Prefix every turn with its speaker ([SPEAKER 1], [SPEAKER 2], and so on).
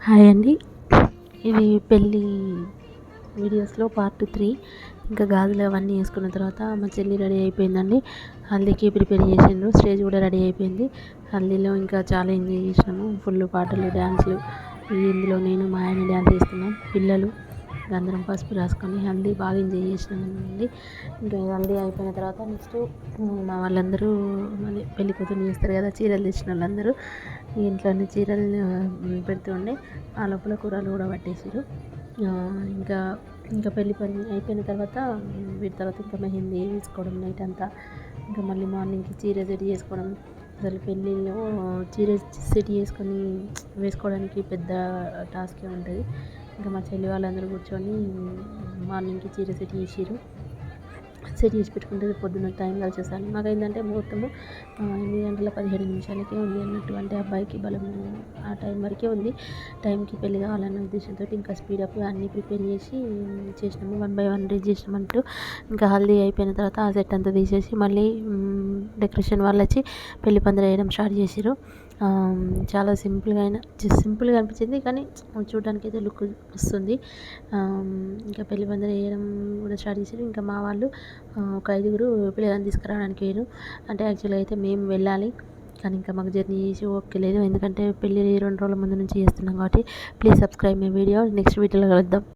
[SPEAKER 1] Hi అండి. ఇది పెళ్ళి వీడియోస్లో పార్ట్ 3. ఇంకా గాజులు అవన్నీ వేసుకున్న తర్వాత మా చెల్లి రెడీ అయిపోయిందండి. హల్దీకి ప్రిపేర్ చేసిండ్రు. స్టేజ్ కూడా రెడీ అయిపోయింది. హల్దీలో ఇంకా చాలా ఎంజాయ్ చేసినాము. ఫుల్ పాటలు, డ్యాన్సులు. ఇందులో నేను మా ఆయన డ్యాన్స్ చేస్తున్నాం. పిల్లలు అందరం పసుపు రాసుకొని హల్దీ బాగా ఎంజాయ్ చేసినామండి. ఇంకా హల్దీ అయిపోయిన తర్వాత నెక్స్ట్ మా వాళ్ళందరూ మళ్ళీ పెళ్లి కూతురు చేస్తారు కదా, చీరలు తెచ్చిన వాళ్ళందరూ ఇంట్లోనే చీరలు పెడుతుండే. ఆ లోపల కూరలు కూడా పట్టేసారు. ఇంకా ఇంకా పెళ్లి పని అయిపోయిన తర్వాత వీటి తర్వాత ఇంకా మెహందీ వేసుకోవడం నైట్ అంతా. ఇంకా మళ్ళీ మార్నింగ్కి చీర సెట్ చేసుకోవడం. అసలు పెళ్ళిలో చీర సెట్ చేసుకొని వేసుకోవడానికి పెద్ద టాస్కే ఉంటుంది. ఇంకా మా చెల్లి వాళ్ళందరూ కూర్చొని మార్నింగ్కి చీర సెట్ చేసి పెట్టుకుంటే పొద్దున్న టైం కలిసేసాను. మాకు ఏంటంటే ముహూర్తము 8:17 ఉంది అన్నట్టు. అంటే అబ్బాయికి బలము ఆ టైం వరకే ఉంది. టైంకి పెళ్ళి కావాలన్న ఉద్దేశంతో ఇంకా స్పీడప్ అన్నీ ప్రిపేర్ చేసినాము. 1 by 1 రెడీ చేసినామంటూ. ఇంకా హల్దీ అయిపోయిన తర్వాత ఆ సెట్ అంతా తీసేసి మళ్ళీ డెకరేషన్ వాళ్ళు వచ్చి పెళ్లి పందిరి వేయడం స్టార్ట్ చేసారు. చాలా సింపుల్గా అనిపించింది, కానీ చూడడానికి అయితే లుక్ వస్తుంది. ఇంకా పెళ్లి పందిరి వేయడం కూడా స్టార్ట్ చేసారు. ఇంకా మా వాళ్ళు ఒక 5గురు పిల్లగాన్ని తీసుకురావడానికి వేరు. అంటే యాక్చువల్గా అయితే మేము వెళ్ళాలి, కానీ ఇంకా మాకు జర్నీ చేసి ఓకే లేదు. ఎందుకంటే పెళ్ళి 2 రోజుల ముందు నుంచి చేస్తున్నాం కాబట్టి. Please subscribe my video. Next వీడియోలో కలుద్దాం.